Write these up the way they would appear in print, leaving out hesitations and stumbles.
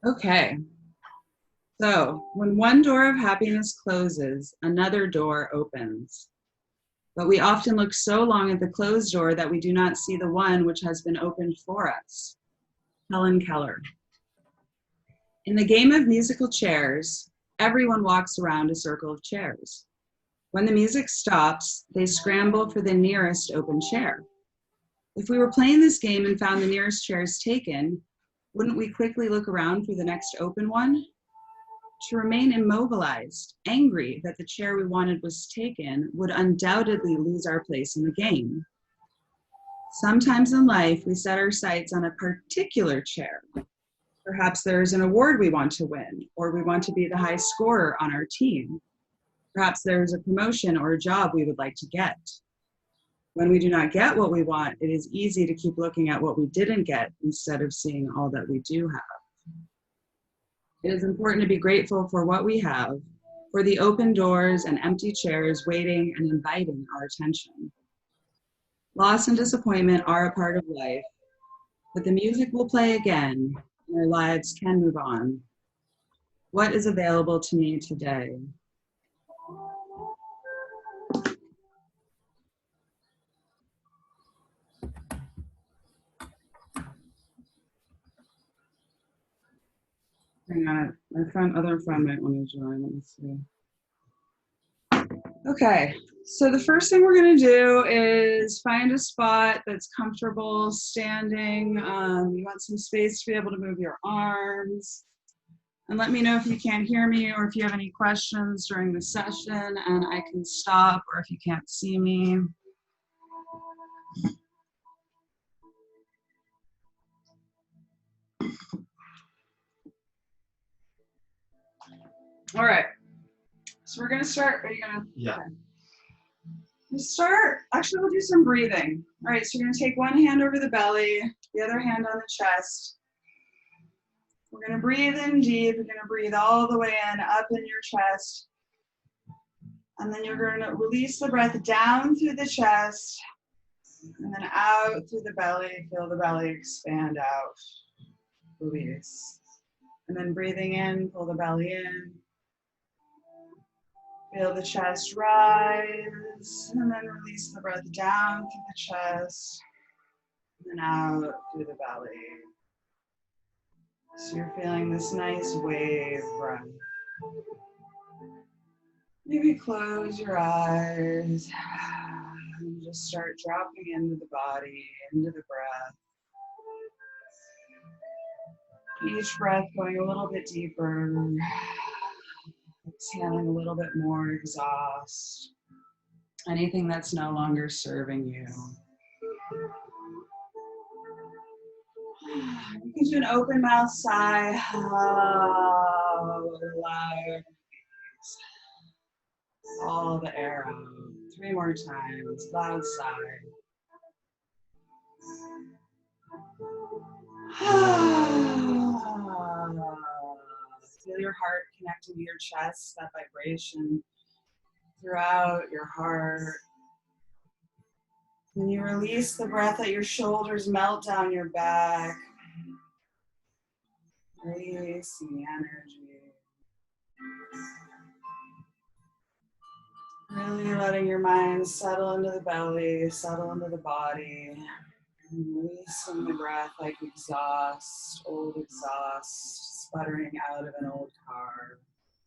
Okay, so when one door of happiness closes, another door opens. But we often look so long at the closed door that we do not see the one which has been opened for us. Helen Keller. In the game of musical chairs, everyone walks around a circle of chairs. When the music stops, they scramble for the nearest open chair. If we were playing this game and found the nearest chairs taken, wouldn't we quickly look around for the next open one? To remain immobilized, angry that the chair we wanted was taken, would undoubtedly lose our place in the game. Sometimes in life, we set our sights on a particular chair. Perhaps there is an award we want to win, or we want to be the high scorer on our team. Perhaps there is a promotion or a job we would like to get. When we do not get what we want, it is easy to keep looking at what we didn't get instead of seeing all that we do have. It is important to be grateful for what we have, for the open doors and empty chairs waiting and inviting our attention. Loss and disappointment are a part of life, but the music will play again, and our lives can move on. What is available to me today? Hang on, my other friend might want to join. Let me see. Okay, so the first thing we're going to do is find a spot that's comfortable standing. You want some space to be able to move your arms. And let me know if you can't hear me or if you have any questions during the session and I can stop, or if you can't see me. All right, so we're gonna start. Are you gonna? Yeah. Okay. We'll start, actually we'll do some breathing. All right, so you're gonna take one hand over the belly, the other hand on the chest. We're gonna breathe in deep. You're gonna breathe all the way in, up in your chest. And then you're gonna release the breath down through the chest and then out through the belly. Feel the belly expand out. Release. And then breathing in, pull the belly in. Feel the chest rise, and then release the breath down through the chest, and then out through the belly. So you're feeling this nice wave breath. Maybe close your eyes, and just start dropping into the body, into the breath. Each breath going a little bit deeper. Exhaling a little bit more exhaust. Anything that's no longer serving you. You can do an open mouth sigh. Loud. All the air out. 3 more times. Loud sigh. Feel your heart connecting to your chest, that vibration throughout your heart. When you release the breath, let your shoulders melt down your back. Releasing the energy. Really letting your mind settle into the belly, settle into the body. Releasing the breath like exhaust, old exhaust, sputtering out of an old car.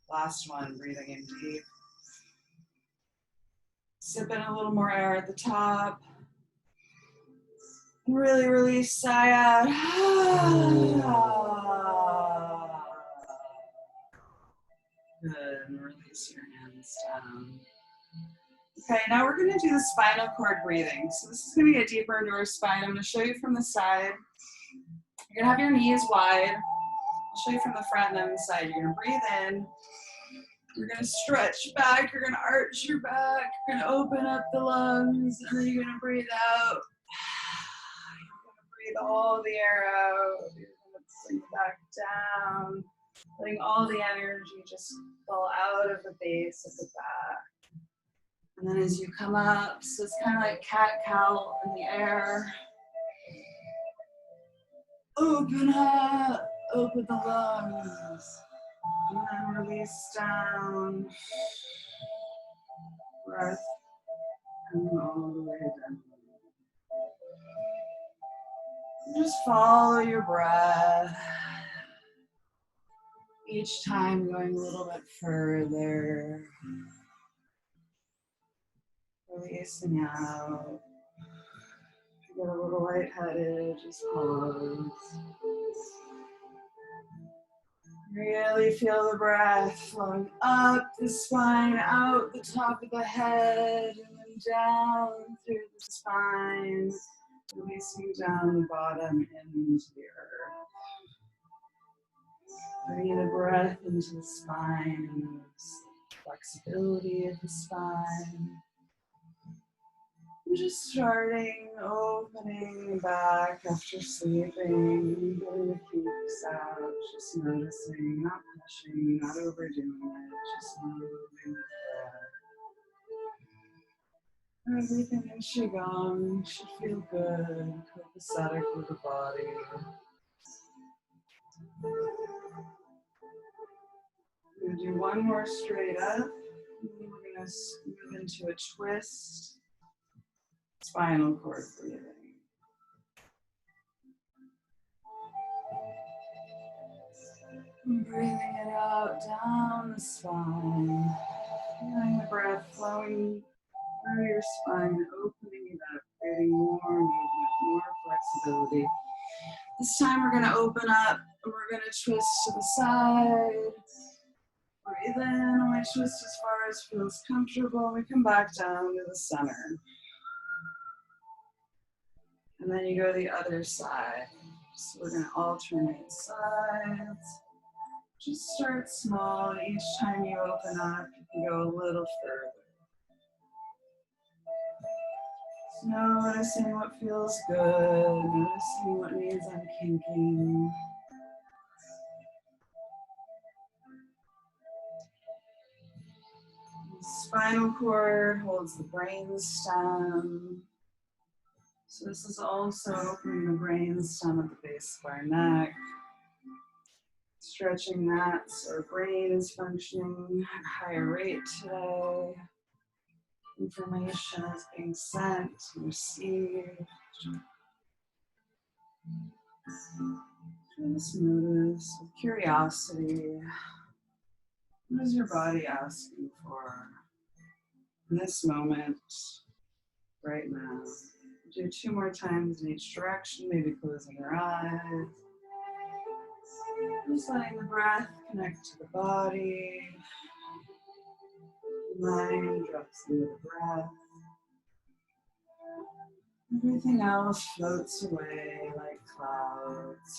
Last one, breathing in deep. Sip in a little more air at the top. And really release, sigh out. Good, and release your hands down. Okay, now we're gonna do the spinal cord breathing. So this is gonna get deeper into our spine. I'm gonna show you from the side. You're gonna have your knees wide. I'll show you from the front and then the side. You're gonna breathe in. You're gonna stretch back. You're gonna arch your back. You're gonna open up the lungs, and then you're gonna breathe out. You're gonna breathe all the air out. You're gonna bring it back down, letting all the energy just fall out of the base of the back. And then as you come up, so it's kind of like cat-cow in the air. Open up, open the lungs. And then release down. Breath and all the way down. Just follow your breath. Each time going a little bit further. Releasing out. If you get a little lightheaded, just pause. Really feel the breath flowing up the spine, out the top of the head, and then down through the spine, releasing down the bottom into the earth. Bringing the breath into the spine and the flexibility of the spine. And just starting, opening back after sleeping, getting the kinks out, just noticing, not pushing, not overdoing it, just moving with breath. Everything in Qigong should feel good, copacetic with the body. We're going to do one more straight up, and then we're going to move into a twist. Spinal cord breathing. Breathing it out down the spine. Feeling the breath flowing through your spine, opening it up, creating more movement, more flexibility. This time we're going to open up and we're going to twist to the side. Breathe in and we twist as far as feels comfortable. We come back down to the center. And then you go to the other side. So we're going to alternate sides. Just start small. Each time you open up, you can go a little further. Just noticing what feels good. Noticing what needs unkinking. The spinal cord holds the brain stem. So this is also opening the brain stem at the base of our neck. Stretching that so our brain is functioning at a higher rate today. Information is being sent and received. Just notice with curiosity, what is your body asking for in this moment, right now? Do 2 more times in each direction, maybe closing your eyes. Just letting the breath connect to the body. Mind drops into the breath. Everything else floats away like clouds.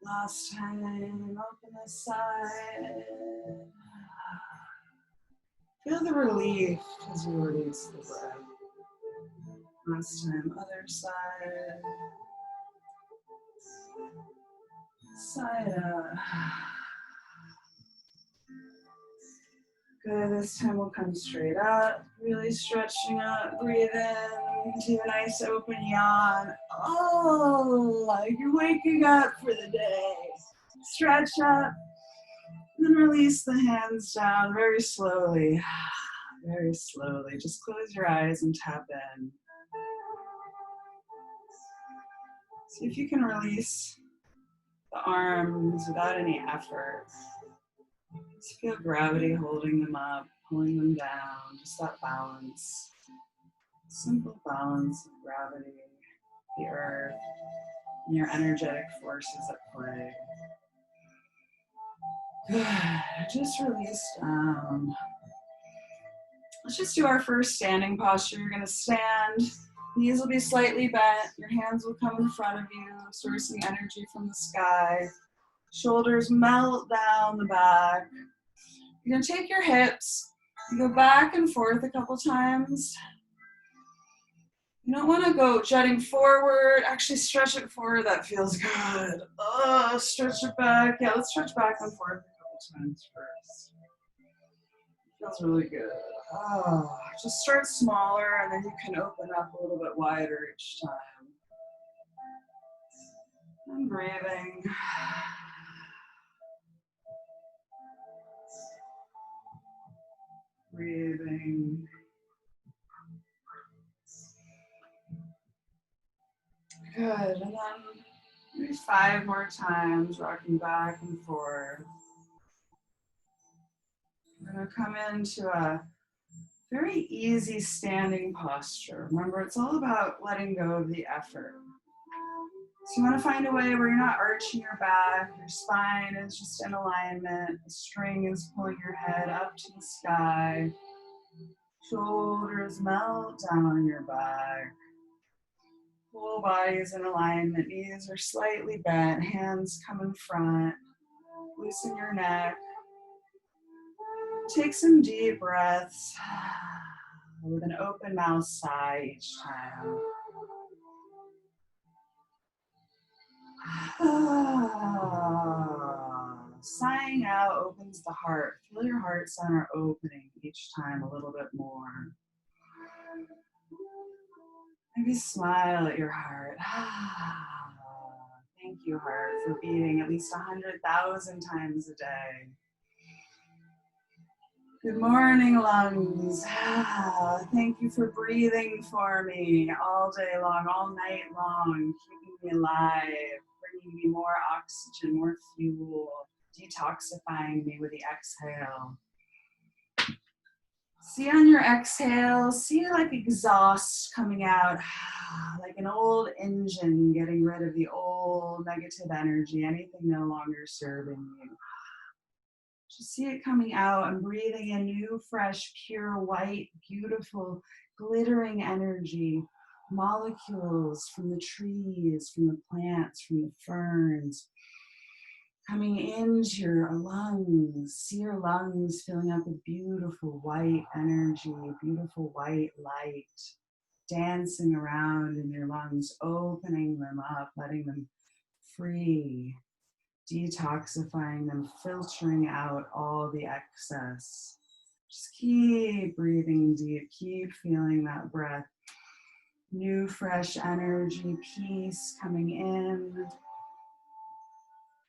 Last time, open the side. Feel the relief as you release the breath. Last time, other side. Side up. Good, this time we'll come straight up. Really stretching up, breathe in, do a nice open yawn. Oh, like you're waking up for the day. Stretch up, then release the hands down very slowly. Very slowly. Just close your eyes and tap in. See if you can release the arms without any effort. Just feel gravity holding them up, pulling them down, just that balance. Simple balance of gravity, the earth, and your energetic forces at play. Good. Just release down. Let's just do our first standing posture. You're going to stand. Knees will be slightly bent. Your hands will come in front of you, sourcing energy from the sky. Shoulders melt down the back. You're going to take your hips, you go back and forth a couple times. You don't want to go jutting forward. Actually stretch it forward. That feels good. Oh, stretch it back. Yeah, let's stretch back and forth a couple times first. Feels really good. Oh, just start smaller and then you can open up a little bit wider each time. And breathing. Breathing. Good. And then maybe 5 more times, rocking back and forth. We're going to come into a very easy standing posture. Remember, it's all about letting go of the effort. So you want to find a way where you're not arching your back, your spine is just in alignment, the string is pulling your head up to the sky, shoulders melt down your back, whole body is in alignment, knees are slightly bent, hands come in front, loosen your neck. Take some deep breaths with an open mouth sigh each time. Sighing out opens the heart. Feel your heart center opening each time a little bit more. Maybe smile at your heart. Thank you, heart, for beating at least 100,000 times a day. Good morning, lungs. Thank you for breathing for me all day long, all night long, keeping me alive, bringing me more oxygen, more fuel, detoxifying me with the exhale. See on your exhale, see like exhaust coming out, like an old engine getting rid of the old negative energy, anything no longer serving you. Just see it coming out and breathing in new, fresh, pure, white, beautiful, glittering energy, molecules from the trees, from the plants, from the ferns, coming into your lungs. See your lungs filling up with beautiful white energy, beautiful white light, dancing around in your lungs, opening them up, letting them free. Detoxifying them, filtering out all the excess. Just keep breathing deep, keep feeling that breath. New, fresh energy, peace coming in.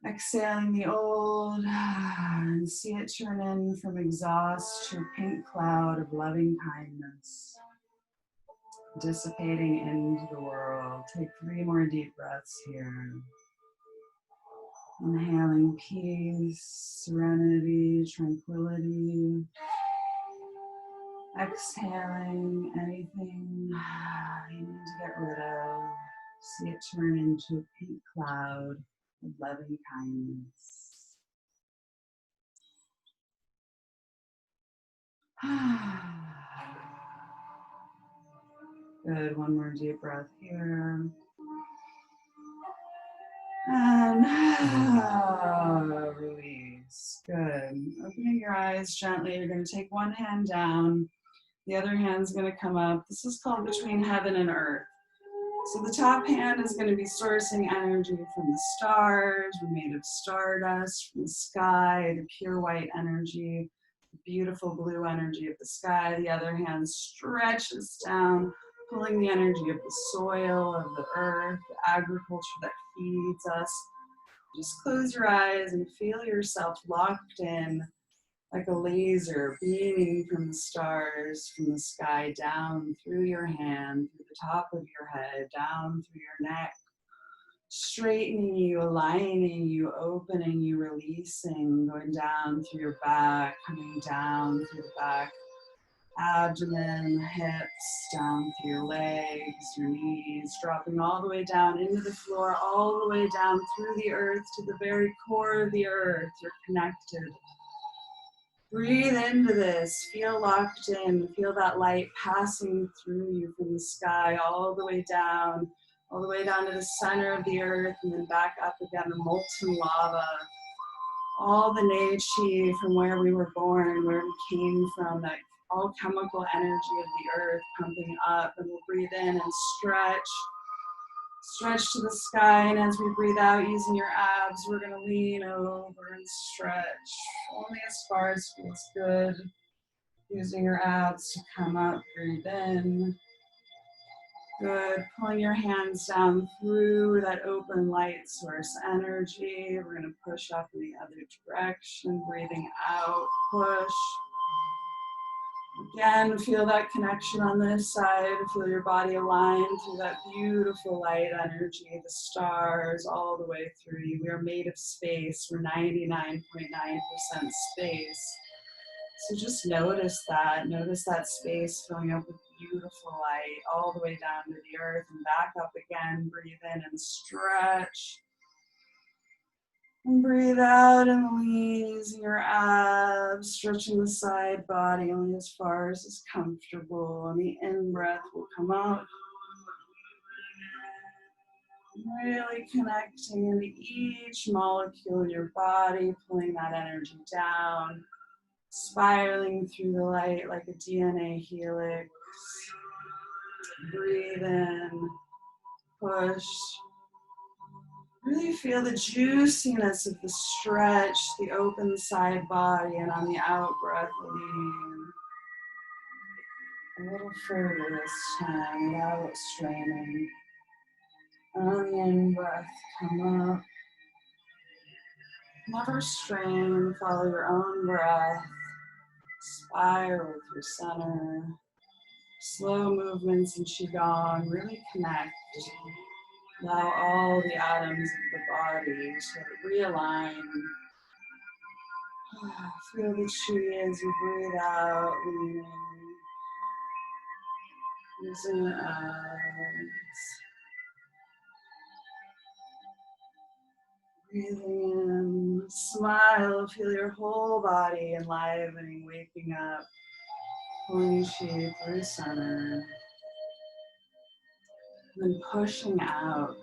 Exhaling the old, and see it turn in from exhaust to a pink cloud of loving kindness, dissipating into the world. Take 3 more deep breaths here. Inhaling peace, serenity, tranquility. Exhaling anything you need to get rid of. See it turn into a pink cloud of loving kindness. Good, 1 more deep breath here. And release. Good. Opening your eyes gently. You're going to take one hand down. The other hand's going to come up. This is called between heaven and earth. So the top hand is going to be sourcing energy from the stars. We're made of stardust, from the sky, the pure white energy, the beautiful blue energy of the sky. The other hand stretches down, pulling the energy of the soil, of the earth, the agriculture that feeds us. Just close your eyes and feel yourself locked in like a laser beaming from the stars, from the sky, down through your hand, through the top of your head, down through your neck, straightening you, aligning you, opening you, releasing, going down through your back, coming down through the back, abdomen, hips, down through your legs, your knees, dropping all the way down into the floor, all the way down through the earth to the very core of the earth. You're connected. Breathe into this, feel locked in, feel that light passing through you from the sky all the way down to the center of the earth, and then back up again, the molten lava. All the nei chi from where we were born, where we came from, that all chemical energy of the earth pumping up, and we'll breathe in and stretch to the sky, and as we breathe out using your abs, we're going to lean over and stretch only as far as feels good. Using your abs to come up, breathe in. Good. Pulling your hands down through that open light source energy. We're going to push up in the other direction. Breathing out, push. Again, feel that connection on this side. Feel your body align through that beautiful light energy, the stars all the way through you. We are made of space. We're 99.9% space. So just notice that. Notice that space filling up with beautiful light all the way down to the earth and back up again. Breathe in and stretch. And breathe out and lean, using your abs, stretching the side body only as far as is comfortable. And the in-breath will come out. Really connecting into each molecule in your body, pulling that energy down, spiraling through the light like a DNA helix. Breathe in, push. Really feel the juiciness of the stretch, the open side body, and on the out breath, lean a little further this time without straining. On the in breath, come up. Never strain, follow your own breath. Spiral through center. Slow movements in Qigong, really connect. Allow all the atoms of the body to realign. Feel the chi as you breathe out, leaning. Using your eyes. Breathing in, smile, feel your whole body enlivening, waking up. Pulling chi through center. And then pushing out.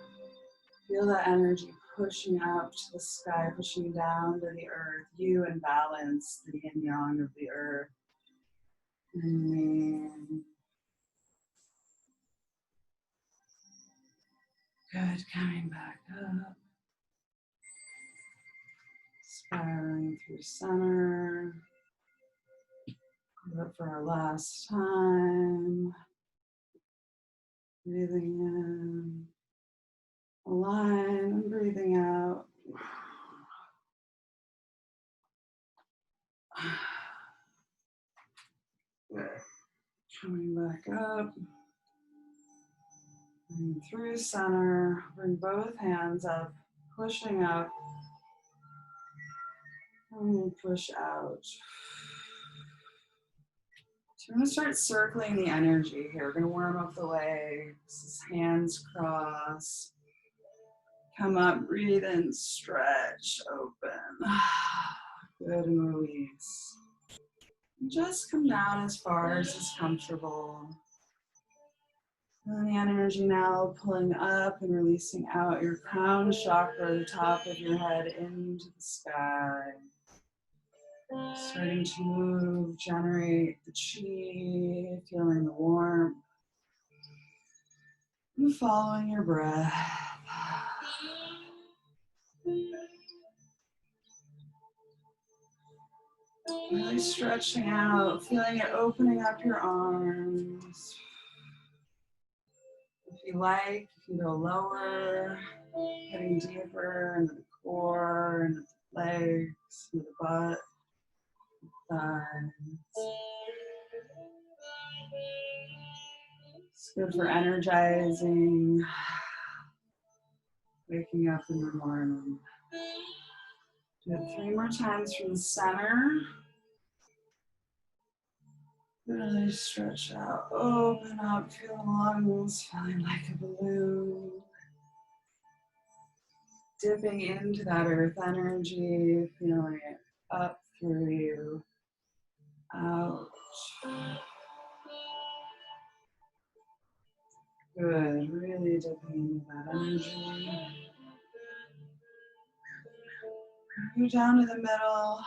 Feel that energy pushing up to the sky, pushing down to the earth. You in balance, the yin yang of the earth. And then, good, coming back up. Spiraling through center. Go up for our last time. Breathing in. Align and breathing out. Good. Coming back up. Bring through center. Bring both hands up. Pushing up. And push out. So we're going to start circling the energy here. We're going to warm up the legs. Hands cross. Come up, breathe in, stretch, open. Good, and release. Just come down as far as is comfortable. And the energy now pulling up and releasing out your crown chakra, the top of your head into the sky. Starting to move, generate the chi, feeling the warmth. And following your breath. Really stretching out, feeling it opening up your arms. If you like, you can go lower, getting deeper into the core, into the legs, into the butt, thighs. It's good for energizing, waking up in the morning. Do it 3 more times from the center. Really stretch out, open up, feel the lungs, feeling like a balloon. Dipping into that earth energy, feeling it up through you, out. Good, really dipping into that energy. Bring you down to the middle.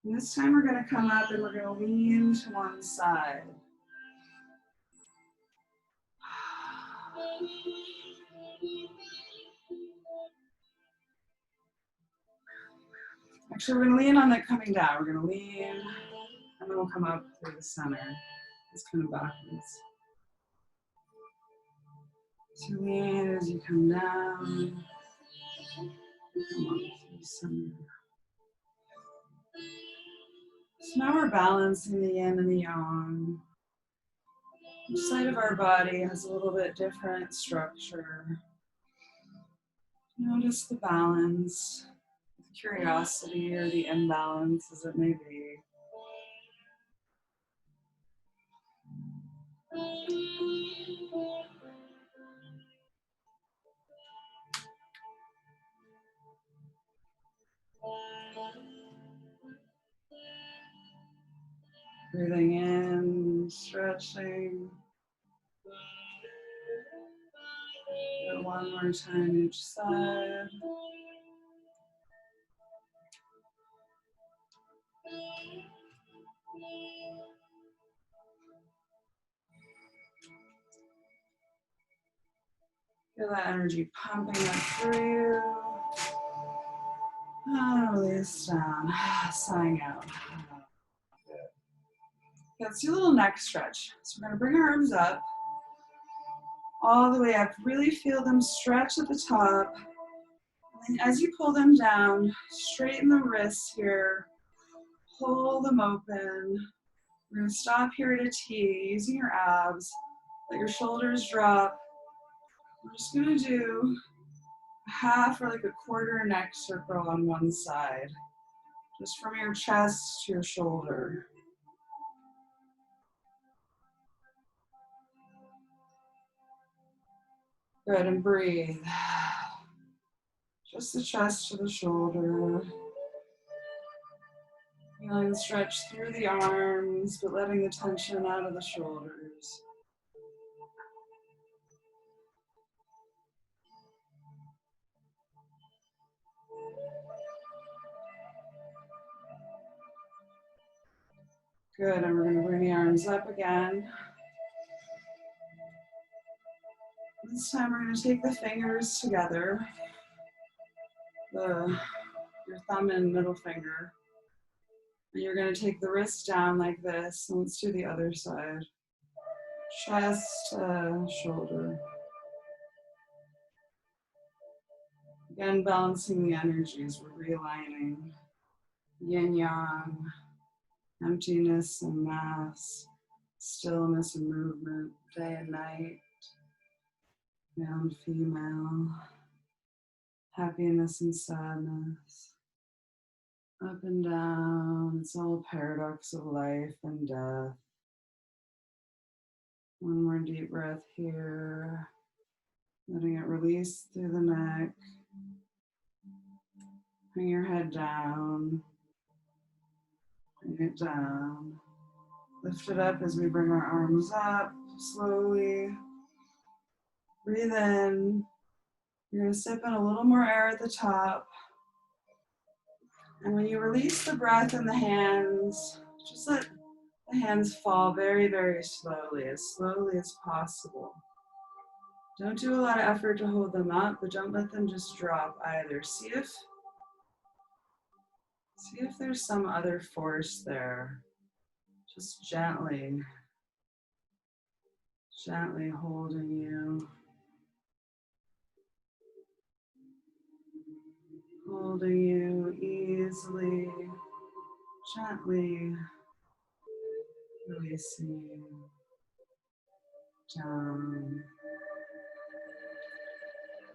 And this time we're going to come up and we're going to lean to one side. Actually, we're gonna lean on it coming down. We're gonna lean, and then we'll come up through the center. It's kind of backwards. So lean as you come down. Come up through the center. So now we're balancing the yin and the yang. Each side of our body has a little bit different structure. Notice the balance, the curiosity or the imbalance as it may be. Breathing in, stretching. Do it one more time each side. Feel that energy pumping up through you. And release down, sighing out. Good. Let's do a little neck stretch. So we're going to bring our arms up, all the way up. Really feel them stretch at the top. And as you pull them down, straighten the wrists here. Pull them open. We're going to stop here at a T, using your abs. Let your shoulders drop. We're just going to do a half or like a quarter neck circle on one side. Just from your chest to your shoulder. Good, and breathe. Just the chest to the shoulder. Feeling the stretch through the arms, but letting the tension out of the shoulders. Good, and we're going to bring the arms up again. This time we're going to take the fingers together, your thumb and middle finger. And you're going to take the wrist down like this, and let's do the other side. Chest, shoulder. Again, balancing the energies, we're realigning. Yin yang, emptiness and mass, stillness and movement, day and night, male and female, happiness and sadness, up and down. It's all a paradox of life and death. One more deep breath here, letting it release through the neck. Bring your head down, bring it down. Lift it up as we bring our arms up, slowly. Breathe in. You're going to sip in a little more air at the top. And when you release the breath in the hands, just let the hands fall very, very slowly as possible. Don't do a lot of effort to hold them up, but don't let them just drop either. See if there's some other force there. Just gently holding you. Holding you easily, gently releasing you down.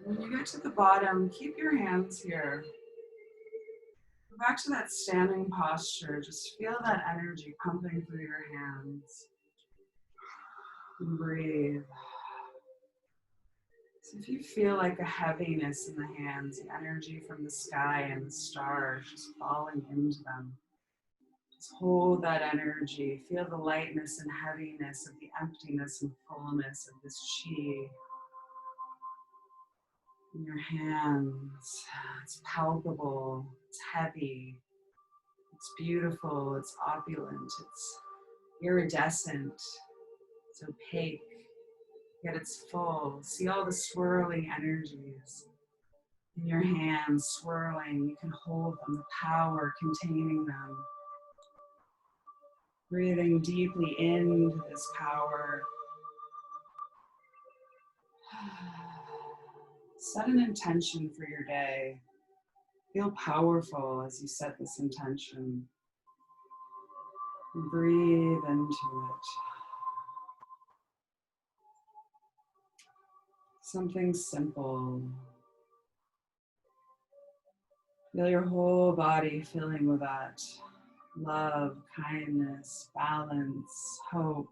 When you get to the bottom, keep your hands here. Go back to that standing posture. Just feel that energy pumping through your hands. And breathe. So if you feel like a heaviness in the hands, the energy from the sky and the stars just falling into them, just hold that energy. Feel the lightness and heaviness of the emptiness and fullness of this chi in your hands. It's palpable, it's heavy, it's beautiful, it's opulent, it's iridescent, it's opaque, yet it's full. See all the swirling energies. In your hands swirling, you can hold them, the power containing them. Breathing deeply into this power. Set an intention for your day. Feel powerful as you set this intention. Breathe into it. Something simple. Feel your whole body filling with that love, kindness, balance, hope,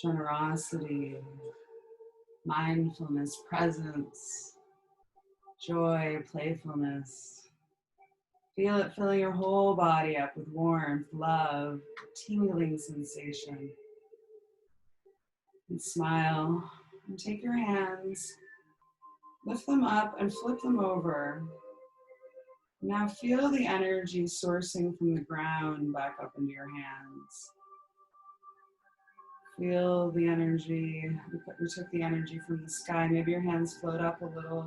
generosity, mindfulness, presence, joy, playfulness. Feel it filling your whole body up with warmth, love, tingling sensation. And smile. And take your hands, lift them up and flip them over. Now feel the energy sourcing from the ground back up into your hands. Feel the energy. We took the energy from the sky. Maybe your hands float up a little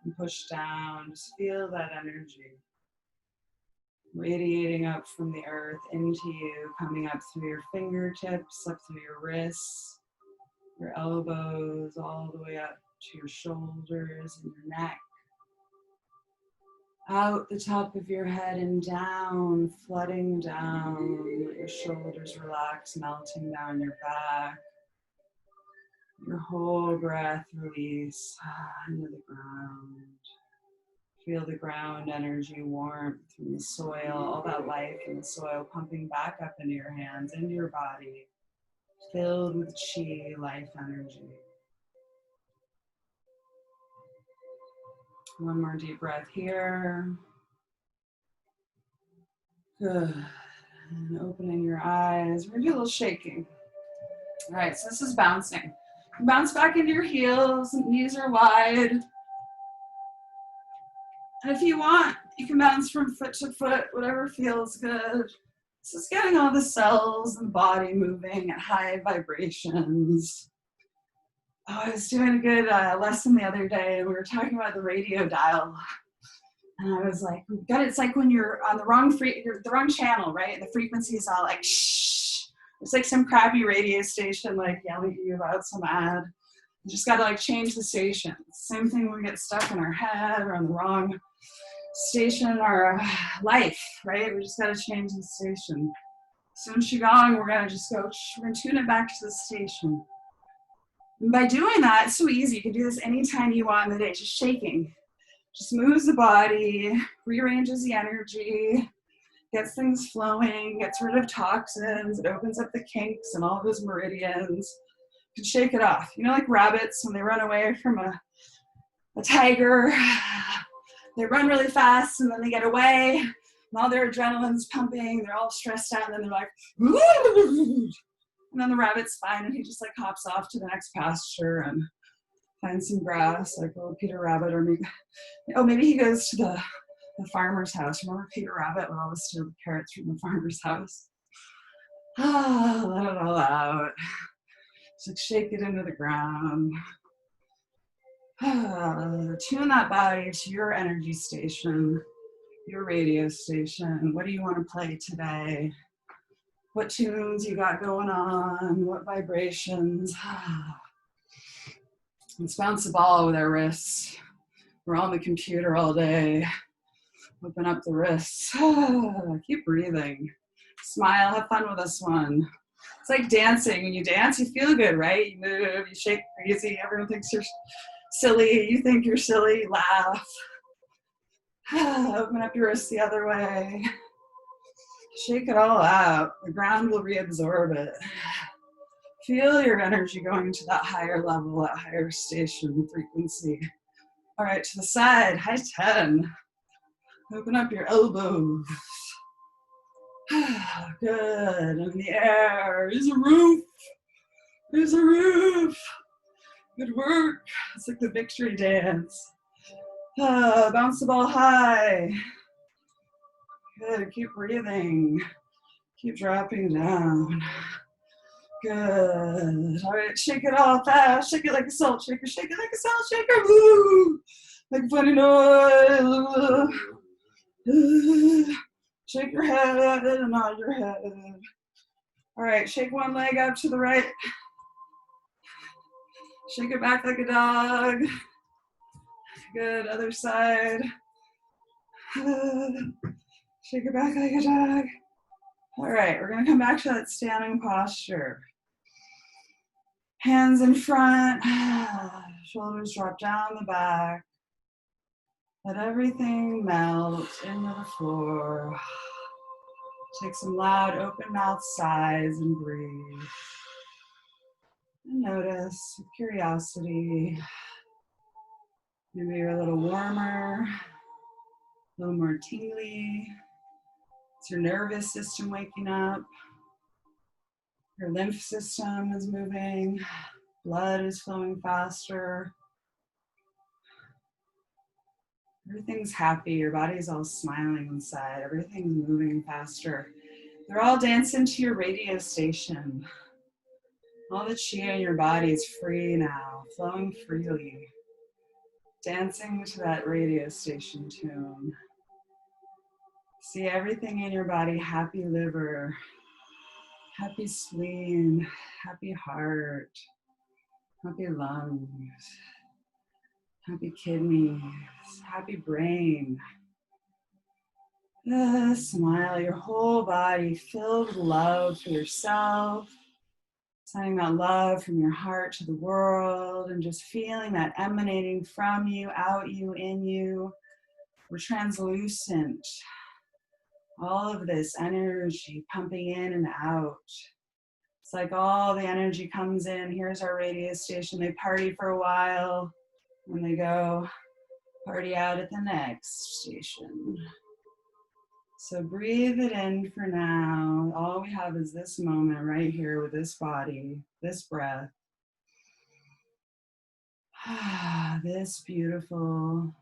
and push down. Just feel that energy radiating up from the earth into you, coming up through your fingertips, up through your wrists, your elbows, all the way up to your shoulders and your neck. Out the top of your head and down, flooding down. Let your shoulders relax, melting down your back. Your whole breath release into the ground. Feel the ground energy, warmth from the soil, all that life in the soil pumping back up into your hands, into your body, filled with chi, life energy. One more deep breath here. Good. And opening your eyes. We're gonna do a little shaking. All right, so this is bouncing. Bounce back into your heels, knees are wide. And if you want, you can bounce from foot to foot, whatever feels good. This is getting all the cells and body moving at high vibrations. Oh, I was doing a good lesson the other day, and we were talking about the radio dial. And I was like, it's like when you're on the wrong channel, right? And the frequency is all like, shh. It's like some crappy radio station like yelling at you about some ad. You just gotta like change the station. Same thing when we get stuck in our head or on the wrong station in our life, right? We just gotta change the station. So in Qigong, we're gonna tune it back to the station. And by doing that, it's so easy. You can do this anytime you want in the day, just shaking. Just moves the body, rearranges the energy, gets things flowing, gets rid of toxins, it opens up the kinks and all those meridians. You can shake it off. You know, like rabbits when they run away from a tiger, they run really fast and then they get away and all their adrenaline's pumping, they're all stressed out, and then they're like, woo! And then the rabbit's fine and he just like hops off to the next pasture and finds some grass, like little Peter Rabbit, or maybe he goes to the farmer's house. Remember Peter Rabbit would always steal the carrots from the farmer's house? Let it all out. Just like shake it into the ground. Tune that body to your energy station, your radio station. What do you want to play today? What tunes you got going on? What vibrations? Let's bounce the ball with our wrists. We're on the computer all day. Open up the wrists. Keep breathing. Smile, have fun with this one. It's like dancing. When you dance, you feel good, right? You move, you shake crazy. Everyone thinks you're silly. You think you're silly, laugh. Open up your wrists the other way. Shake it all out. The ground will reabsorb it. Feel your energy going to that higher level, that higher station frequency. All right, to the side, high 10. Open up your elbows. Good, in the air. There's a roof. There's a roof. Good work. It's like the victory dance. Bounce the ball high. Good, keep breathing. Keep dropping down. Good. All right, shake it all fast. Shake it like a salt shaker. Shake it like a salt shaker. Woo! Make funny noise. Shake your head and nod your head. All right, shake one leg out to the right. Shake it back like a dog. Good, other side. Shake it back like a dog. All right, we're gonna come back to that standing posture. Hands in front, shoulders drop down the back. Let everything melt into the floor. Take some loud open mouth sighs and breathe. And notice with curiosity. Maybe you're a little warmer, a little more tingly. It's your nervous system waking up. Your lymph system is moving. Blood is flowing faster. Everything's happy. Your body's all smiling inside. Everything's moving faster. They're all dancing to your radio station. All the chi in your body is free now, flowing freely. Dancing to that radio station tune. See everything in your body, happy liver, happy spleen, happy heart, happy lungs, happy kidneys, happy brain. Smile, your whole body filled with love for yourself, sending that love from your heart to the world and just feeling that emanating from you, out you, in you. We're translucent. All of this energy pumping in and out. It's like all the energy comes in. Here's our radio station. They party for a while and they go party out at the next station. So breathe it in for now. All we have is this moment right here with this body, this breath. This beautiful,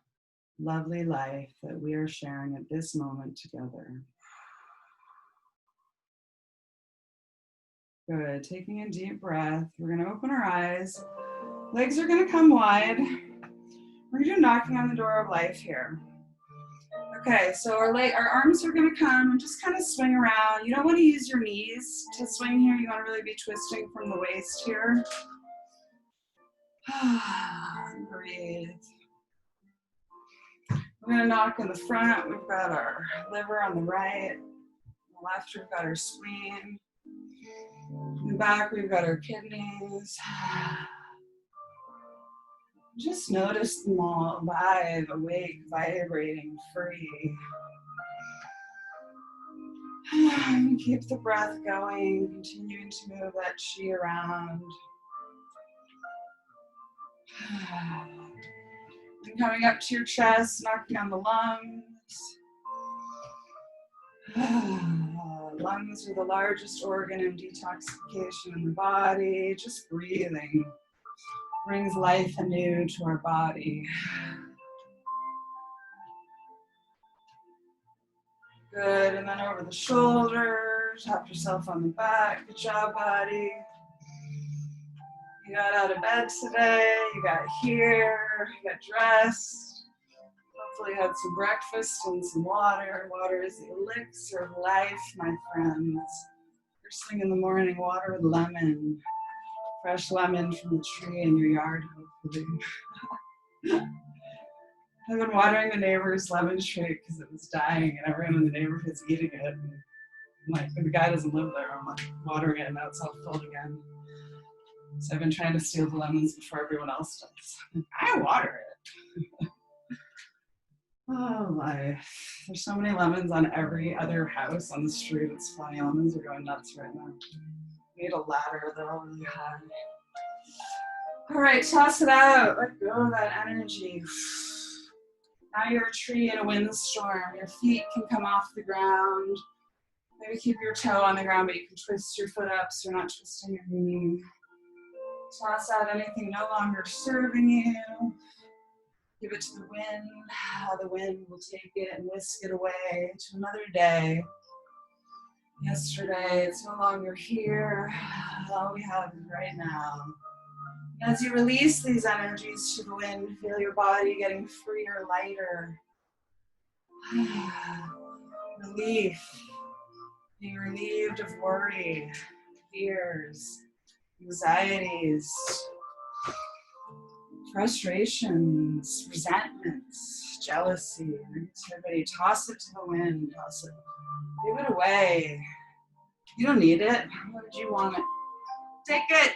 lovely life that we are sharing at this moment together. Good, taking a deep breath. We're gonna open our eyes. Legs are gonna come wide. We're gonna do knocking on the door of life here. Okay, so our arms are gonna come and just kind of swing around. You don't wanna use your knees to swing here. You wanna really be twisting from the waist here. Breathe. We're gonna knock in the front. We've got our liver on the right. On the left, we've got our spleen. In the back, we've got our kidneys. Just notice them all alive, awake, vibrating, free. Keep the breath going, continuing to move that chi around. And coming up to your chest, knocking on the lungs. Lungs are the largest organ in detoxification in the body. Just breathing brings life anew to our body. Good, and then over the shoulders, tap yourself on the back. Good job, body. You got out of bed today, you got here, you got dressed. Hopefully you had some breakfast and some water. Water is the elixir of life, my friends. First thing in the morning, water with lemon. Fresh lemon from the tree in your yard, hopefully. I've been watering the neighbor's lemon tree because it was dying and everyone in the neighborhood's eating it. And like, the guy doesn't live there. I'm like watering it and now it's all filled again. So I've been trying to steal the lemons before everyone else does. I water it. Oh, life. There's so many lemons on every other house on the street. It's funny. Lemons are going nuts right now. We need a ladder. They're all really high. All right, toss it out. Let go of that energy. Now you're a tree in a windstorm. Your feet can come off the ground. Maybe keep your toe on the ground, but you can twist your foot up so you're not twisting your knee. Toss out anything no longer serving you. Give it to the wind. The wind will take it and whisk it away to another day. Yesterday, it's no longer here. All we have is right now. As you release these energies to the wind, feel your body getting freer, lighter. Relief. Being relieved of worry, fears, anxieties, frustrations, resentments, jealousy, negativity. Toss it to the wind. Toss it. Give it away. You don't need it. Why would you want it? Take it.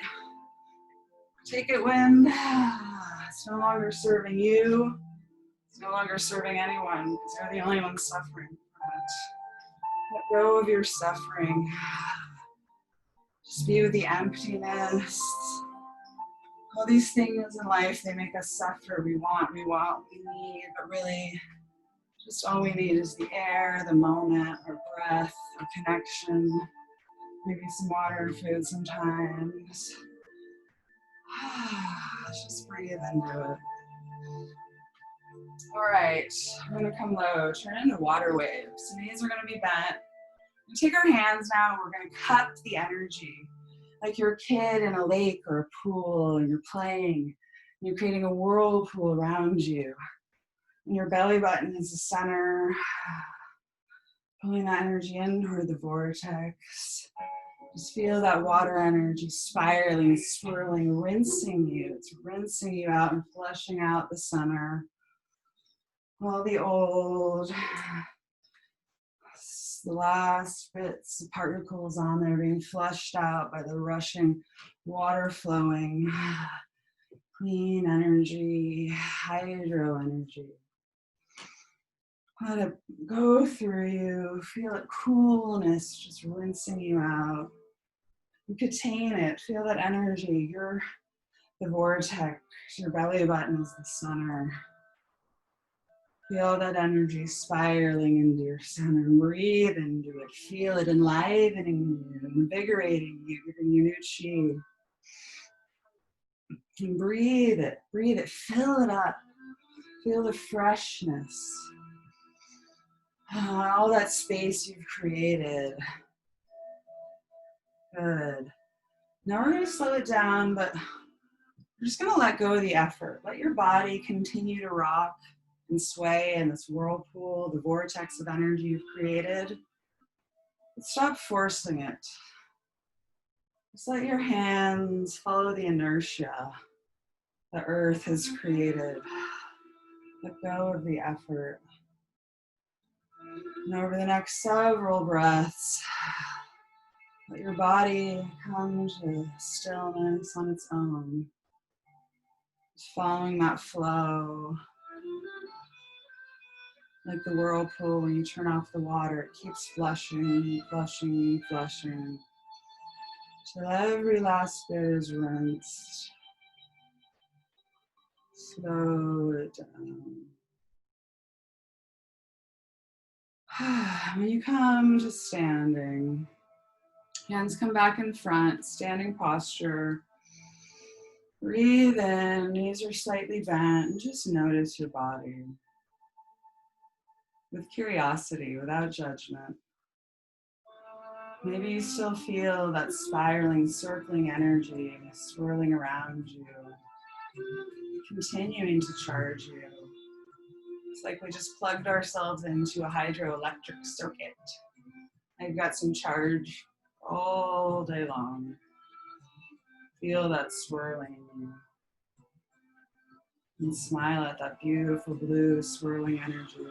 Take it, wind. It's no longer serving you. It's no longer serving anyone because you're the only one suffering from it. Let go of your suffering. Just be with the emptiness. All these things in life, they make us suffer. We want, we need, but really, just all we need is the air, the moment, our breath, our connection, maybe some water and food sometimes. Just breathe into it. All right, we're gonna come low, turn into water waves. Knees are gonna be bent. We take our hands now and we're gonna cup the energy. Like you're a kid in a lake or a pool and you're playing. And you're creating a whirlpool around you. And your belly button is the center. Pulling that energy in toward the vortex. Just feel that water energy spiraling, swirling, rinsing you. It's rinsing you out and flushing out the center. All the old, the last bits, the particles on there being flushed out by the rushing water flowing. Clean energy, hydro energy. Let it go through you. Feel it coolness just rinsing you out. You contain it. Feel that energy. You're the vortex. Your belly button is the center. Feel that energy spiraling into your center. Breathe into it. Feel it enlivening you, invigorating you, giving you new chi. And breathe it. Breathe it. Fill it up. Feel the freshness. All that space you've created. Good. Now we're going to slow it down, but we're just going to let go of the effort. Let your body continue to rock and sway in this whirlpool, the vortex of energy you've created. But stop forcing it. Just let your hands follow the inertia the earth has created. Let go of the effort. And over the next several breaths, let your body come to stillness on its own. Just following that flow. Like the whirlpool, when you turn off the water, it keeps flushing, flushing, flushing. Till every last bit is rinsed. Slow it down. When you come to standing, hands come back in front, standing posture. Breathe in, knees are slightly bent, and just notice your body. With curiosity, without judgment. Maybe you still feel that spiraling, circling energy swirling around you, continuing to charge you. It's like we just plugged ourselves into a hydroelectric circuit. I've got some charge all day long. Feel that swirling in you. And smile at that beautiful blue swirling energy.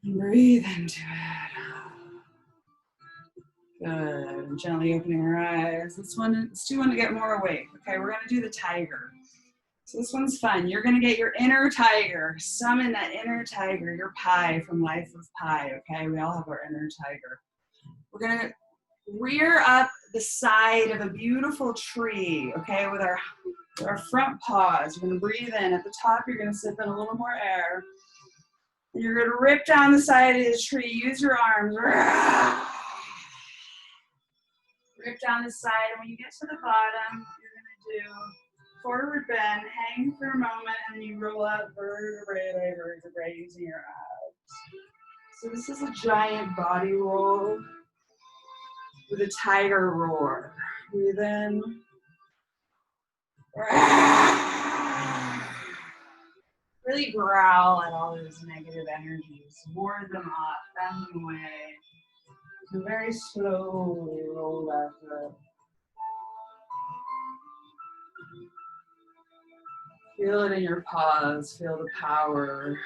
And breathe into it. Good. And gently opening our eyes. Let's do one to get more awake. Okay, we're gonna do the tiger. So this one's fun. You're gonna get your inner tiger. Summon that inner tiger, your Pi from Life of Pi, okay? We all have our inner tiger. We're gonna rear up the side of a beautiful tree, okay, with our front paws. We're gonna breathe in. At the top, you're gonna sip in a little more air. And you're gonna rip down the side of the tree. Use your arms. Rip down the side, and when you get to the bottom, you're gonna do forward bend, hang for a moment, and then you roll up vertebrae by vertebrae using your abs. So this is a giant body roll with a tiger roar. Breathe in, Really growl at all those negative energies. Ward them off, bend them away. And very slowly roll back up. Feel it in your paws, feel the power.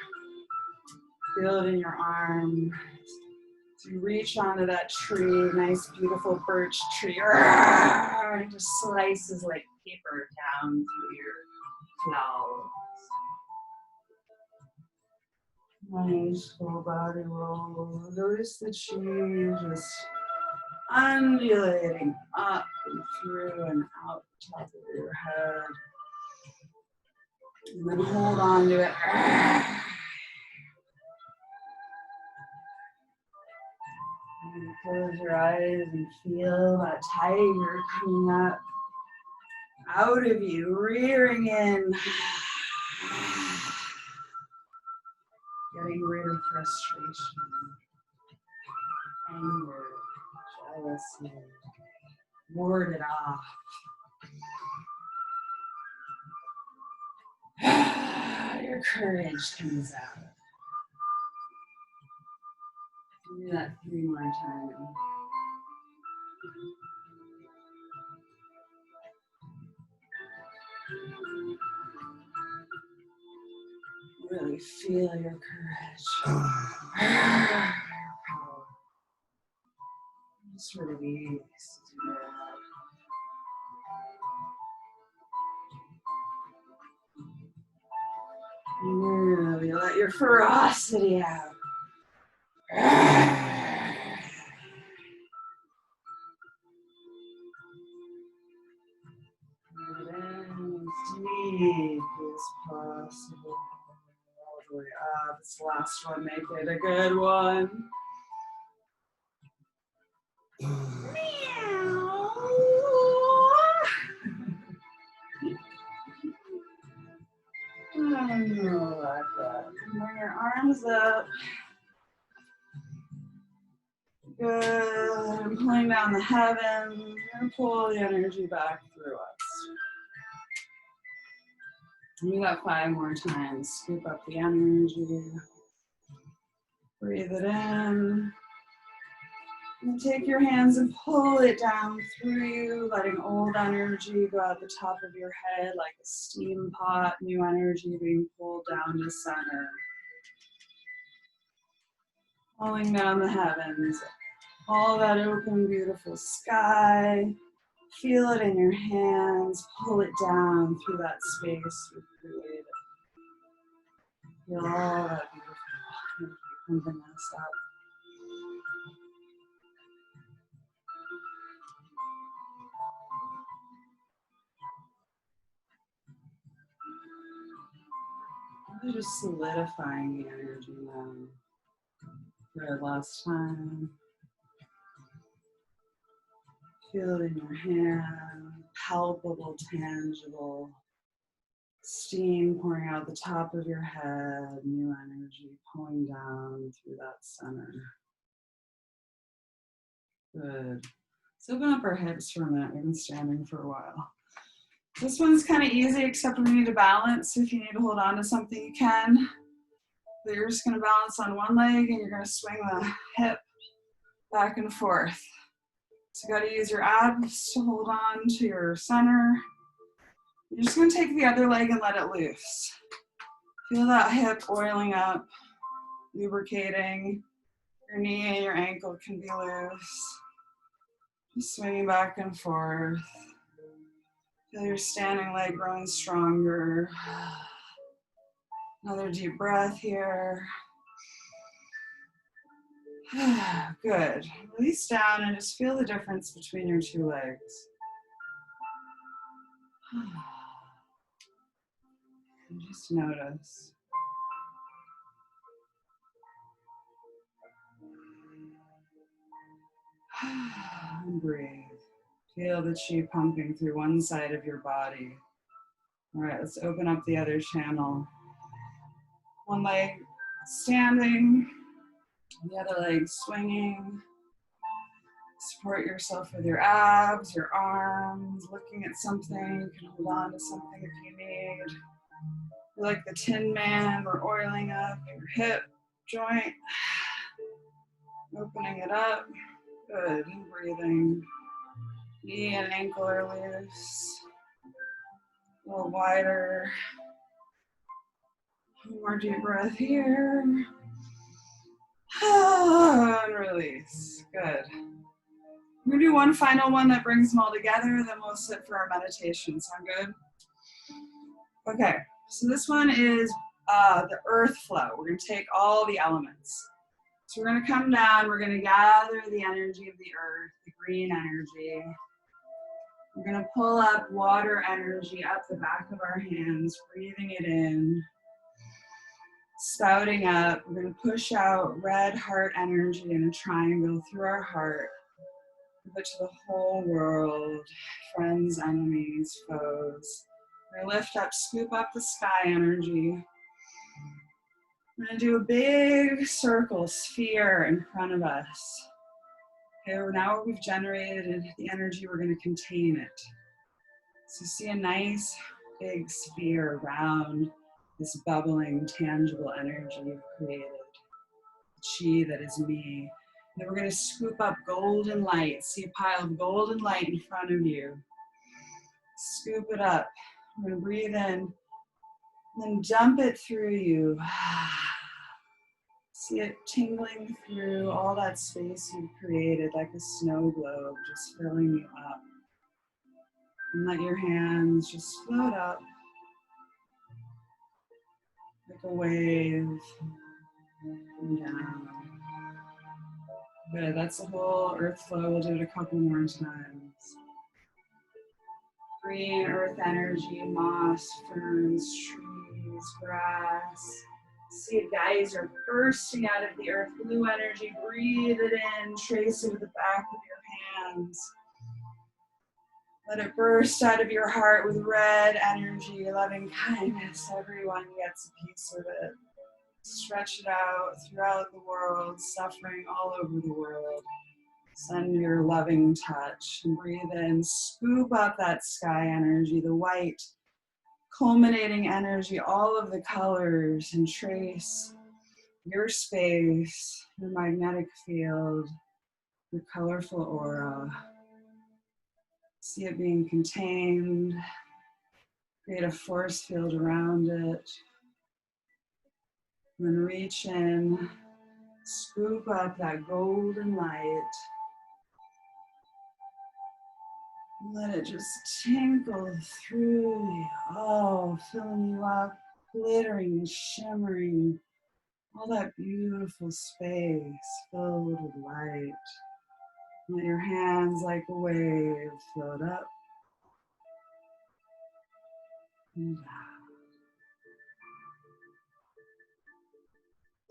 Feel it in your arm. So you reach onto that tree, nice beautiful birch tree. It just slices like paper down through your claws. Nice full body roll. Notice the tree just undulating up and through and out the top of your head. And then hold on to it. And close your eyes and feel that tiger coming up out of you, rearing in. Getting rid of frustration, anger, jealousy. Ward it off. Your courage comes out. Do that 3 more times. Really feel your courage. Just release. Really let your ferocity out. And as deep as possible. All the way up. This last one, make it a good one. Meow. Like that. Bring your arms up. Good. I'm pulling down the heavens. We're going to pull the energy back through us. Do that 5 more times. Scoop up the energy. Breathe it in. And take your hands and pull it down through you, letting old energy go out the top of your head like a steam pot, new energy being pulled down to center. Pulling down the heavens, all that open, beautiful sky. Feel it in your hands, pull it down through that space we've created. Feel all that beautiful energy pumping us up. We're just solidifying the energy now for the last time. Feel it in your hand, palpable, tangible. Steam pouring out the top of your head, new energy pulling down through that center. Good. Let's open up our hips for a minute. We've been standing for a while. This one's kind of easy, except we need to balance. If you need to hold on to something, you can. But you're just going to balance on one leg and you're going to swing the hip back and forth. So you got to use your abs to hold on to your center. You're just going to take the other leg and let it loose. Feel that hip oiling up, lubricating. Your knee and your ankle can be loose. Just swinging back and forth. Feel your standing leg growing stronger. Another deep breath here. Good. Release down and just feel the difference between your 2 legs. And just notice. And breathe. Feel the chi pumping through one side of your body. All right, let's open up the other channel. One leg standing, the other leg swinging. Support yourself with your abs, your arms, looking at something. You can hold on to something if you need. You're like the Tin Man, we're oiling up your hip joint, opening it up. Good, breathing. Knee and ankle are loose. A little wider. One more deep breath here. And release. Good. We're gonna do one final one that brings them all together, then we'll sit for our meditation. Sound good? Okay, so this one is the earth flow. We're gonna take all the elements. So we're gonna come down, we're gonna gather the energy of the earth, the green energy. We're gonna pull up water energy up the back of our hands, breathing it in. Spouting up, we're gonna push out red heart energy in a triangle through our heart. Give it to the whole world, friends, enemies, foes. We're gonna lift up, scoop up the sky energy. We're gonna do a big circle, sphere in front of us. Okay, now we've generated the energy, we're gonna contain it. So see a nice big sphere around this bubbling, tangible energy you've created. Chi that is me. And then we're gonna scoop up golden light. See a pile of golden light in front of you. Scoop it up. We're gonna breathe in, and then dump it through you. See it tingling through all that space you've created like a snow globe, just filling you up. And let your hands just float up like a wave and down. Good, that's the whole earth flow. We'll do it a couple more times. Green earth energy, moss, ferns, trees, grass. See a geyser bursting out of the earth. Blue energy, breathe it in, trace it with the back of your hands. Let it burst out of your heart with red energy, loving kindness. Everyone gets a piece of it. Stretch it out throughout the world, suffering all over the world. Send your loving touch and breathe in. Scoop up that sky energy, the white, culminating energy, all of the colors, and trace your space, your magnetic field, your colorful aura. See it being contained. Create a force field around it. And then reach in, scoop up that golden light. Let it just tinkle through you, oh, filling you up, glittering, shimmering, all that beautiful space filled with light. Let your hands like a wave float up and down.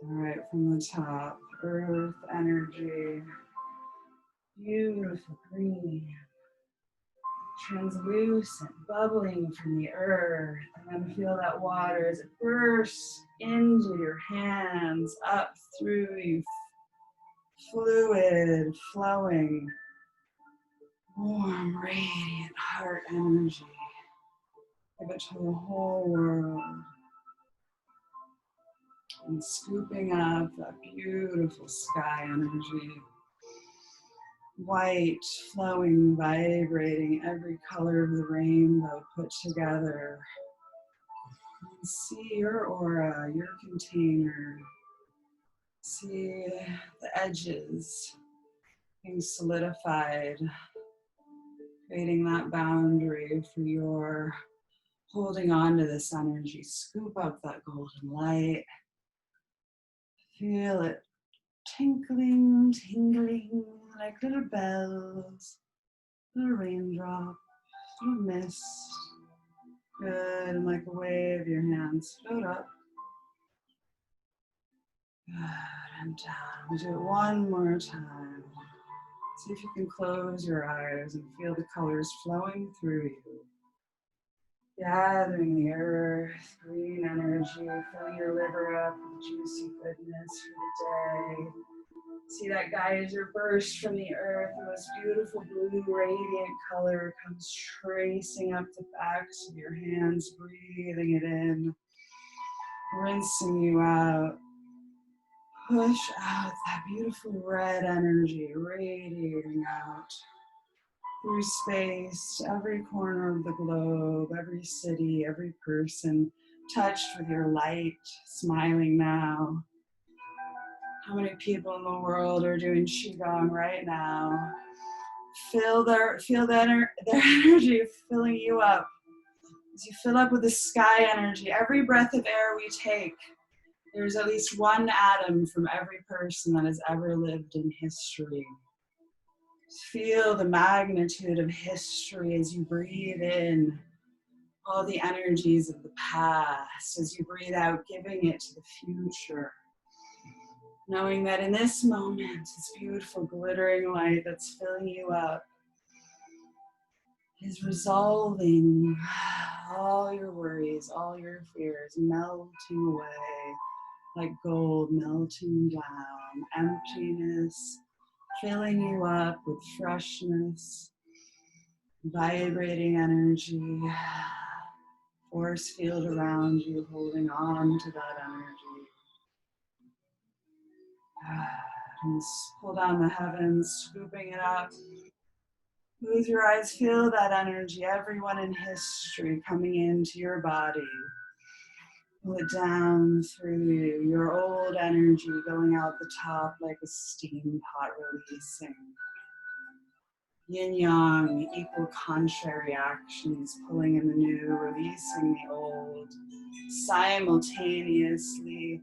All right, from the top, earth energy, beautiful green, translucent, bubbling from the earth. And then feel that water as it bursts into your hands, up through you, fluid, flowing, warm, radiant heart energy. Give it to the whole world. And scooping up that beautiful sky energy. White, flowing, vibrating, every color of the rainbow put together. And see your aura, your container. See the edges being solidified, creating that boundary for your holding on to this energy. Scoop up that golden light. Feel it tinkling, tingling like little bells, little raindrops, little mist. Good, and like a wave, your hands float up. Good, and down. We'll do it one more time. See if you can close your eyes and feel the colors flowing through you. Gathering the earth, green energy, filling your liver up with juicy goodness for the day. See that geyser burst from the earth. The most beautiful blue radiant color comes tracing up the backs of your hands, breathing it in, rinsing you out. Push out that beautiful red energy, radiating out through space to every corner of the globe, every city, every person touched with your light, smiling now. How many people in the world are doing Qigong right now? Feel their energy filling you up. As you fill up with the sky energy, every breath of air we take, there's at least one atom from every person that has ever lived in history. Feel the magnitude of history as you breathe in all the energies of the past, as you breathe out, giving it to the future. Knowing that in this moment, this beautiful glittering light that's filling you up is resolving all your worries, all your fears, melting away like gold, melting down, emptiness, filling you up with freshness, vibrating energy, force field around you, holding on to that energy. And pull down the heavens, scooping it up. Close your eyes, feel that energy, everyone in history coming into your body. Pull it down through you, your old energy going out the top like a steam pot releasing. Yin yang, equal contrary actions, pulling in the new, releasing the old, simultaneously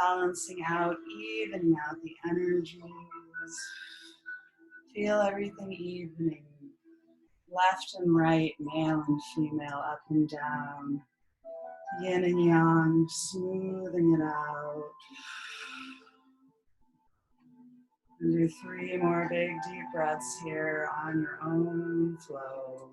balancing out, evening out the energies. Feel everything evening, left and right, male and female, up and down, yin and yang, smoothing it out. And do 3 more big deep breaths here on your own flow.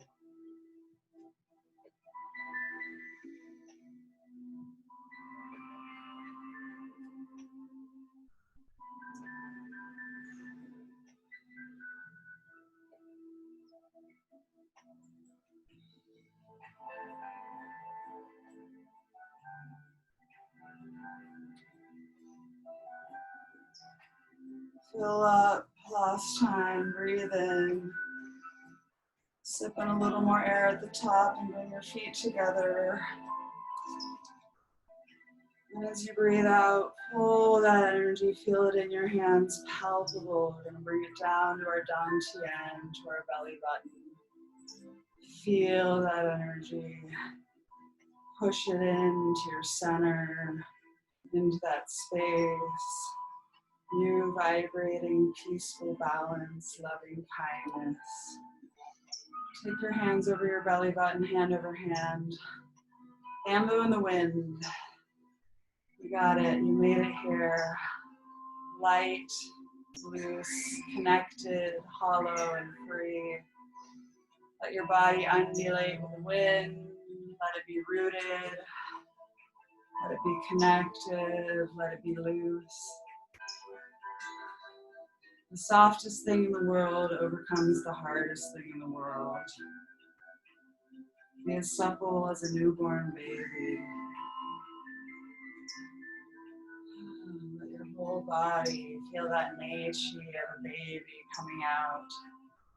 Fill up, last time, breathe in. Sip in a little more air at the top and bring your feet together. And as you breathe out, pull that energy, feel it in your hands, palpable. We're gonna bring it down to our dantian, to our belly button. Feel that energy. Push it into your center, into that space. New vibrating, peaceful balance, loving kindness. Take your hands over your belly button, hand over hand. Bamboo in the wind. You got it, you made it here. Light, loose, connected, hollow, and free. Let your body undulate with the wind. Let it be rooted. Let it be connected. Let it be loose. The softest thing in the world overcomes the hardest thing in the world. Be as supple as a newborn baby. Let your whole body feel that nature of a baby coming out.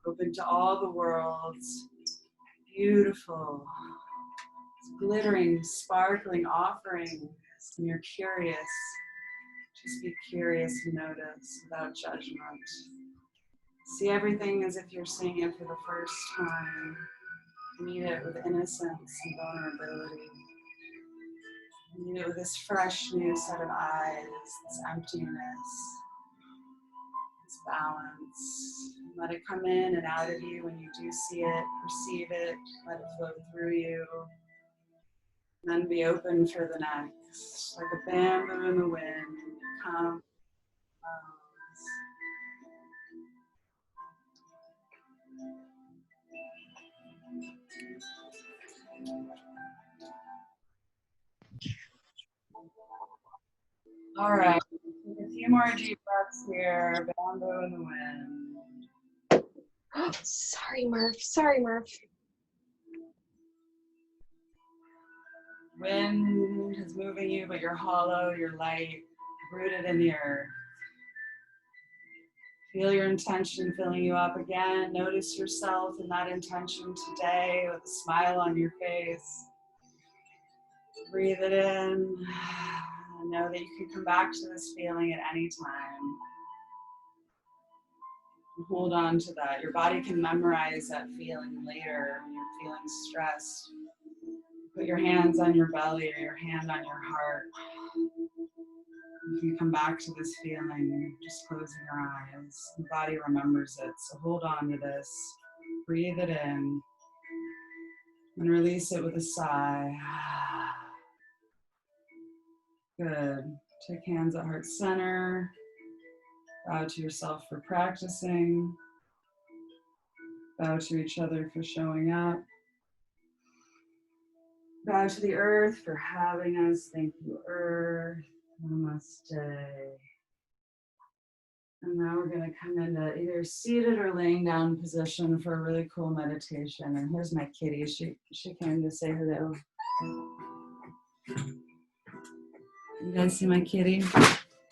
Open to all the worlds. Beautiful. Glittering, sparkling offerings. And you're curious. Just be curious and notice without judgment. See everything as if you're seeing it for the first time. Meet it with innocence and vulnerability. Meet it with this fresh new set of eyes, this emptiness, this balance. Let it come in and out of you when you do see it, perceive it, let it flow through you. And then be open for the next, like a bamboo in the wind. Come. All right, take a few more deep breaths here, bamboo in the wind. Oh, sorry, Murph. Sorry, Murph. Wind is moving you, but you're hollow, you're light, rooted in the earth. Feel your intention filling you up again. Notice yourself in that intention today with a smile on your face. Breathe it in. Know that you can come back to this feeling at any time. Hold on to that. Your body can memorize that feeling later when you're feeling stressed. Put your hands on your belly or your hand on your heart. You can come back to this feeling, just closing your eyes. The body remembers it, so hold on to this. Breathe it in and release it with a sigh. Good. Take hands at heart center. Bow to yourself for practicing. Bow to each other for showing up. Bow to the earth for having us. Thank you, earth. Namaste. And now we're going to come into either seated or laying down position for a really cool meditation. And here's my kitty. She came to say hello. You guys see my kitty?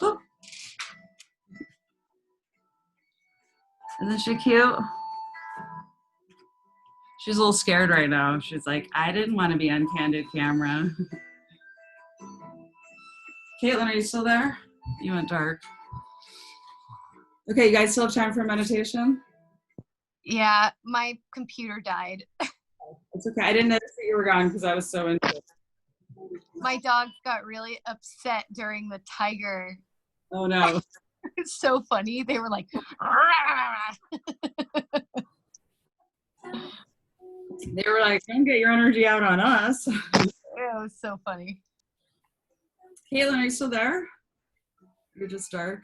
Oh. Isn't she cute? She's a little scared right now. She's like, I didn't want to be on candid camera. Caitlin, are you still there? You went dark. Okay, you guys still have time for meditation? Yeah, my computer died. It's okay. I didn't notice that you were gone because I was so into it. My dogs got really upset during the tiger. Oh no. It's so funny. They were like, they were like, don't get your energy out on us. It was so funny. Caitlin, are you still there? You're just dark.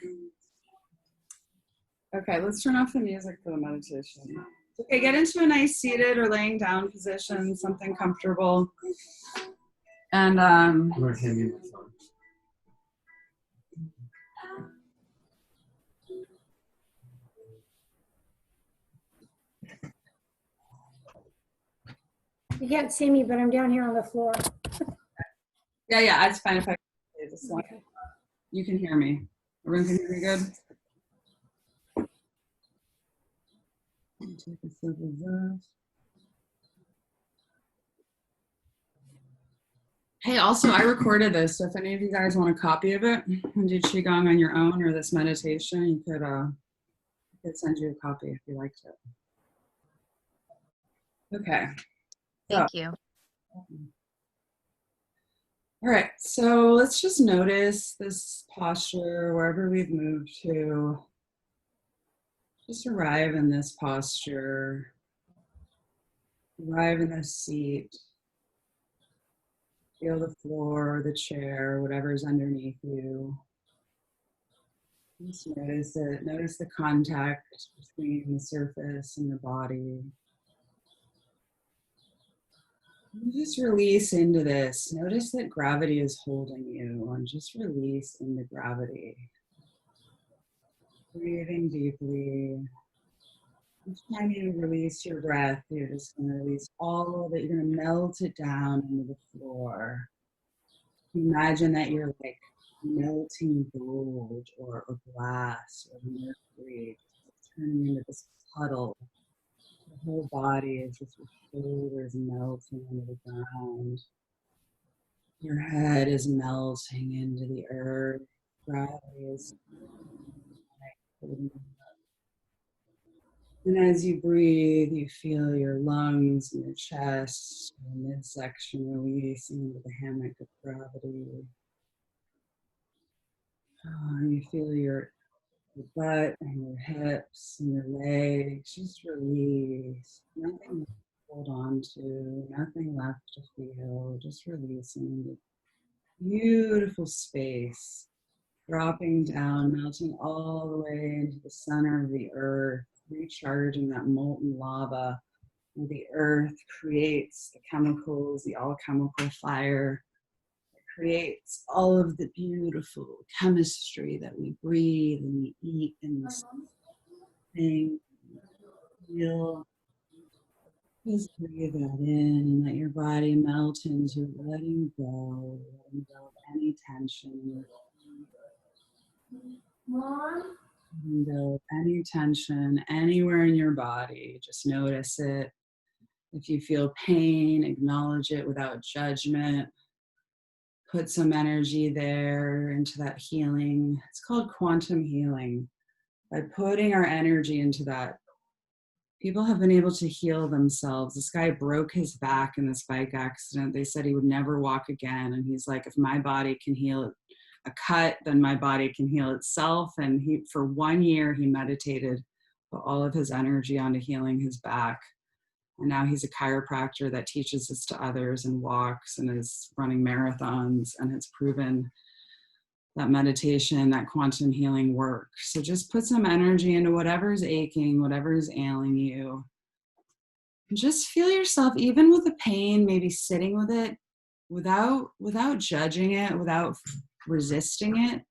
Okay, let's turn off the music for the meditation. Okay, get into a nice seated or laying down position, something comfortable. And You can't see me, but I'm down here on the floor. yeah, it's fine if I say this one. You can hear me. Everyone can hear me good? Take a sip of this. Hey, also, I recorded this, so if any of you guys want a copy of it and do Qigong on your own or this meditation, you could send you a copy if you liked it. Okay. Thank you. All right, so let's just notice this posture wherever we've moved to. Just arrive in this posture. Arrive in this seat. Feel the floor, the chair, whatever's underneath you. Just notice it. Notice the contact between the surface and the body. And just release into this. Notice that gravity is holding you, and just release into gravity. Breathing deeply. Each time you release your breath, you're just going to release all of it. You're going to melt it down into the floor. Imagine that you're like melting gold or glass or mercury, turning into this puddle. The whole body is just your shoulders melting into the ground. Your head is melting into the earth. Gravity is holding. And as you breathe, you feel your lungs and your chest, your midsection releasing into the hammock of gravity. You feel your butt and your hips and your legs just release. Nothing to hold on to, nothing left to feel, just releasing the beautiful space, dropping down, melting all the way into the center of the earth, recharging that molten lava where the earth creates the chemicals, the alchemical fire that creates all of the beautiful chemistry that we breathe and we eat and we think, feel. Just breathe that in and let your body melt into letting go of any tension, letting go of any tension anywhere in your body. Just notice it. If you feel pain, acknowledge it without judgment. Put some energy there into that healing. It's called quantum healing. By putting our energy into that, people have been able to heal themselves. This guy broke his back in this bike accident. They said he would never walk again. And he's like, if my body can heal a cut, then my body can heal itself. And for 1 year, he meditated, put all of his energy onto healing his back. And now he's a chiropractor that teaches this to others and walks and is running marathons and has proven that meditation, that quantum healing work. So just put some energy into whatever's aching, whatever's ailing you. And just feel yourself, even with the pain, maybe sitting with it without judging it, without resisting it,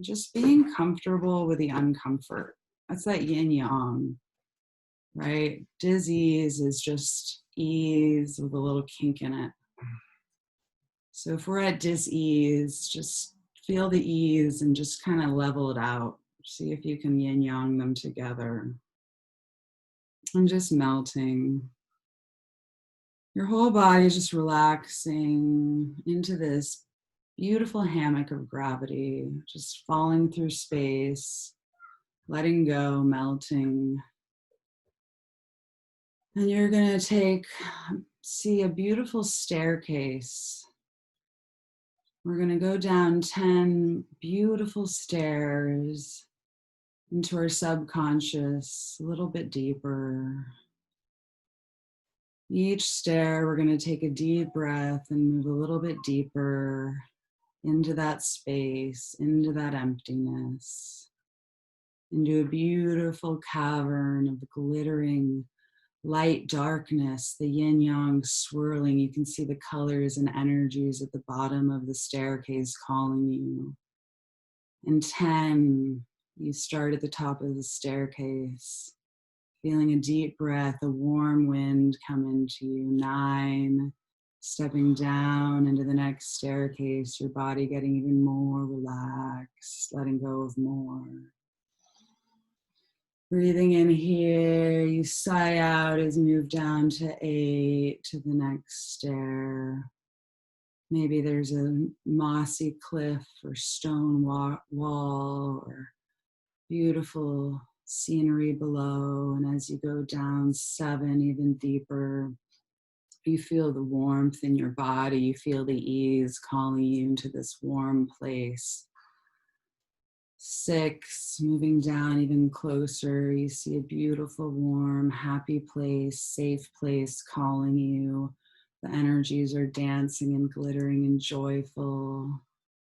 just being comfortable with the uncomfort. That's that yin yang, right? Dis-ease is just ease with a little kink in it. So if we're at dis-ease, just feel the ease and just kind of level it out. See if you can yin yang them together. And just melting. Your whole body is just relaxing into this beautiful hammock of gravity, just falling through space, letting go, melting. And you're going to see a beautiful staircase. We're going to go down 10 beautiful stairs into our subconscious, a little bit deeper. Each stair, we're going to take a deep breath and move a little bit deeper into that space, into that emptiness, into a beautiful cavern of glittering light, darkness, the yin yang swirling. You can see the colors and energies at the bottom of the staircase calling you. And 10, you start at the top of the staircase, feeling a deep breath, a warm wind come into you. 9, stepping down into the next staircase, your body getting even more relaxed, letting go of more. Breathing in here, you sigh out as you move down to 8, to the next stair. Maybe there's a mossy cliff or stone wall or beautiful scenery below. And as you go down 7, even deeper, you feel the warmth in your body. You feel the ease calling you into this warm place. 6, moving down even closer, you see a beautiful, warm, happy place, safe place calling you. The energies are dancing and glittering and joyful.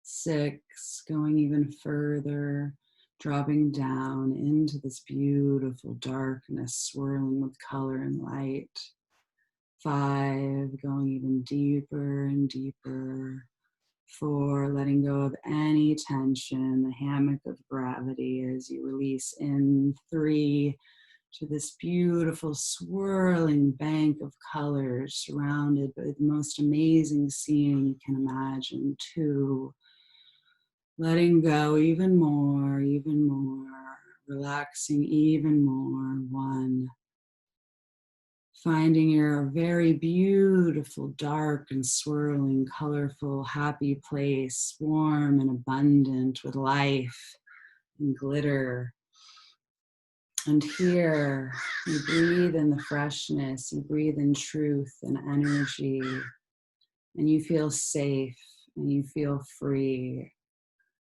6, going even further, dropping down into this beautiful darkness, swirling with color and light. 5, going even deeper and deeper. 4, letting go of any tension, the hammock of gravity as you release in. 3, to this beautiful swirling bank of colors surrounded by the most amazing scene you can imagine. 2, letting go even more, relaxing even more. 1, finding your very beautiful, dark and swirling, colorful, happy place, warm and abundant with life and glitter. And here, you breathe in the freshness, you breathe in truth and energy, and you feel safe and you feel free.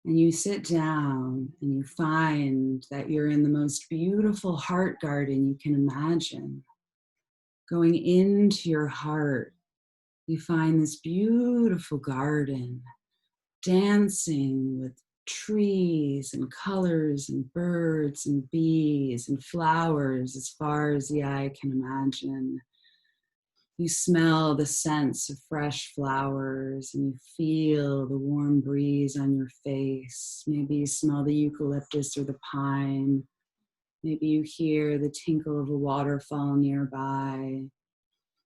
And you sit down and you find that you're in the most beautiful heart garden you can imagine. Going into your heart, you find this beautiful garden, dancing with trees and colors and birds and bees and flowers as far as the eye can imagine. You smell the scents of fresh flowers and you feel the warm breeze on your face. Maybe you smell the eucalyptus or the pine. Maybe you hear the tinkle of a waterfall nearby.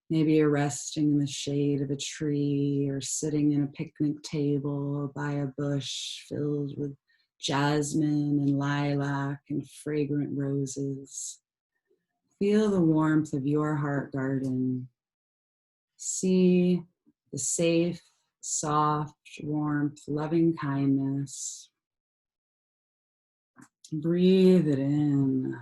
Maybe you're resting in the shade of a tree or sitting in a picnic table by a bush filled with jasmine and lilac and fragrant roses. Feel the warmth of your heart garden. See the safe, soft warmth, loving kindness. Breathe it in.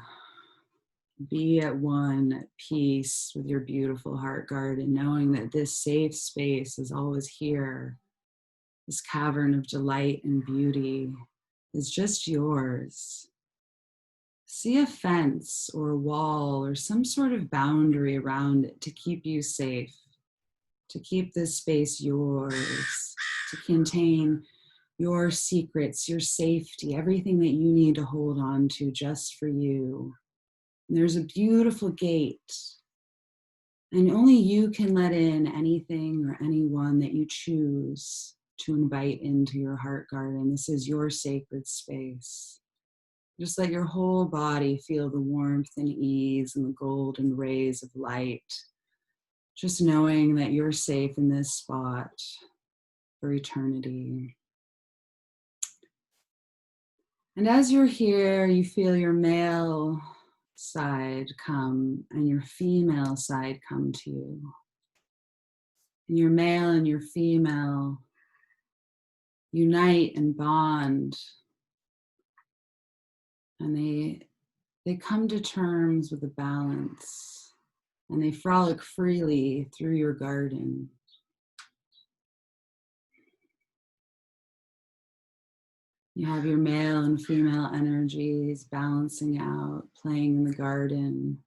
Be at one, at peace with your beautiful heart garden, knowing that this safe space is always here. This cavern of delight and beauty is just yours. See a fence or a wall or some sort of boundary around it to keep you safe, to keep this space yours, to contain your secrets, your safety, everything that you need to hold on to just for you. And there's a beautiful gate, and only you can let in anything or anyone that you choose to invite into your heart garden. This is your sacred space. Just let your whole body feel the warmth and ease and the golden rays of light. Just knowing that you're safe in this spot for eternity. And as you're here, you feel your male side come and your female side come to you. And your male and your female unite and bond. And they come to terms with a balance. And they frolic freely through your garden. You have your male and female energies balancing out, playing in the garden.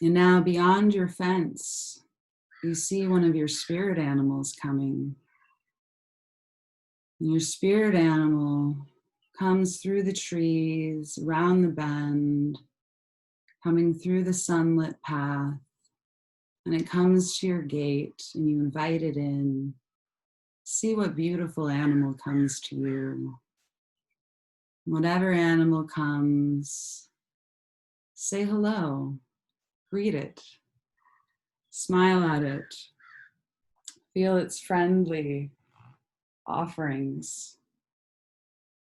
And now beyond your fence, you see one of your spirit animals coming. And your spirit animal comes through the trees, around the bend, coming through the sunlit path. And it comes to your gate and you invite it in. See what beautiful animal comes to you. Whatever animal comes, say hello, greet it, smile at it, feel its friendly offerings,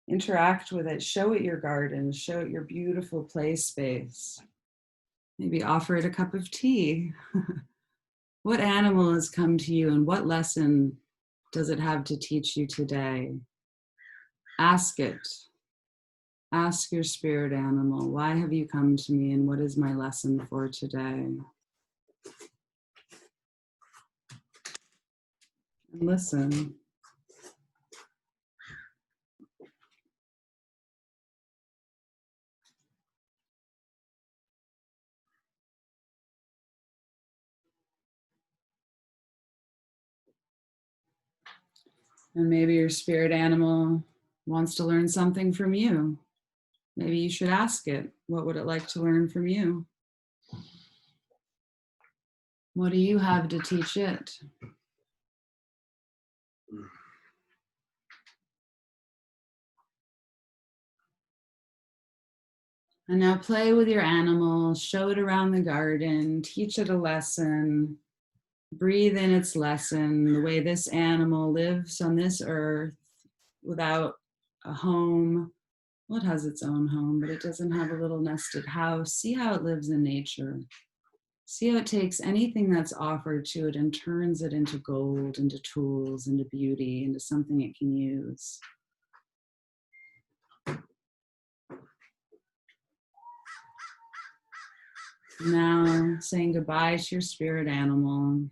interact with it, show it your garden, show it your beautiful play space, maybe offer it a cup of tea. What animal has come to you and what lesson does it have to teach you today? Ask it. Ask your spirit animal, why have you come to me and what is my lesson for today? And listen. And maybe your spirit animal wants to learn something from you. Maybe you should ask it, what would it like to learn from you? What do you have to teach it? And now play with your animal, show it around the garden, teach it a lesson, breathe in its lesson, the way this animal lives on this earth without a home. Well, it has its own home, but it doesn't have a little nested house. See how it lives in nature. See how it takes anything that's offered to it and turns it into gold, into tools, into beauty, into something it can use. Now, saying goodbye to your spirit animal.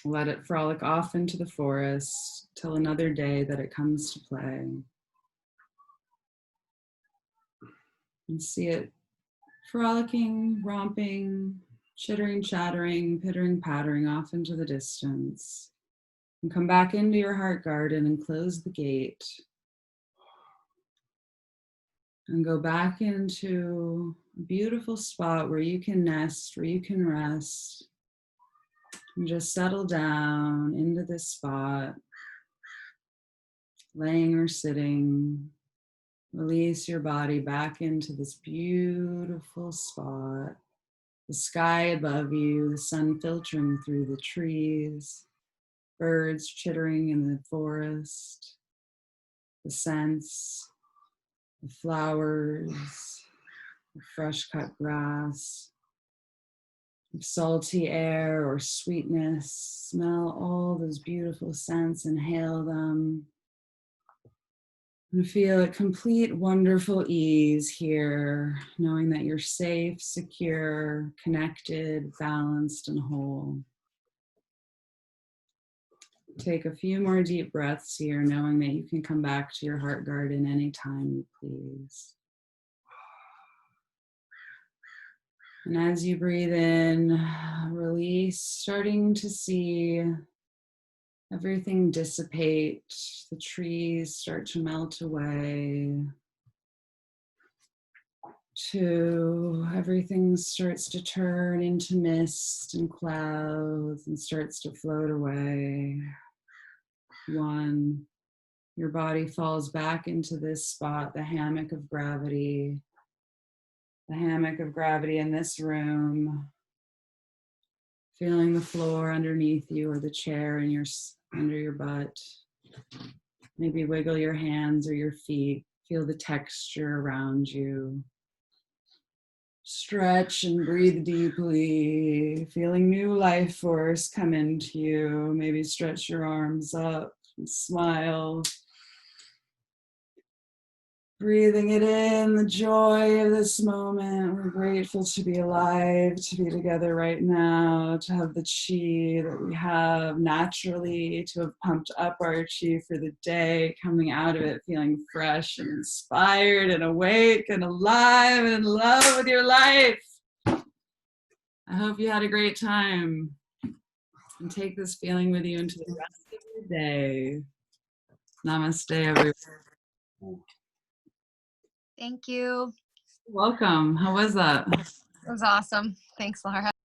Let it frolic off into the forest till another day that it comes to play. And see it frolicking, romping, chittering, chattering, pittering, pattering off into the distance. And come back into your heart garden and close the gate. And go back into a beautiful spot where you can nest, where you can rest, And just settle down into this spot, laying or sitting. Release your body back into this beautiful spot. The sky above you, the sun filtering through the trees, birds chittering in the forest, the scents, the flowers, the fresh cut grass, salty air or sweetness. Smell all those beautiful scents, inhale them. And feel a complete, wonderful ease here, knowing that you're safe, secure, connected, balanced, and whole. Take a few more deep breaths here, knowing that you can come back to your heart garden anytime you please. And as you breathe in, release, starting to see everything dissipate, the trees start to melt away. 2, everything starts to turn into mist and clouds and starts to float away. 1, your body falls back into this spot, the hammock of gravity. The hammock of gravity in this room. Feeling the floor underneath you or the chair under your butt. Maybe wiggle your hands or your feet. Feel the texture around you. Stretch and breathe deeply, feeling new life force come into you. Maybe stretch your arms up and smile. Breathing it in, the joy of this moment. We're grateful to be alive, to be together right now, to have the chi that we have naturally, to have pumped up our chi for the day, coming out of it feeling fresh and inspired and awake and alive and in love with your life. I hope you had a great time. And take this feeling with you into the rest of your day. Namaste, everyone. Thank you. Welcome. How was that? It was awesome. Thanks, Laura.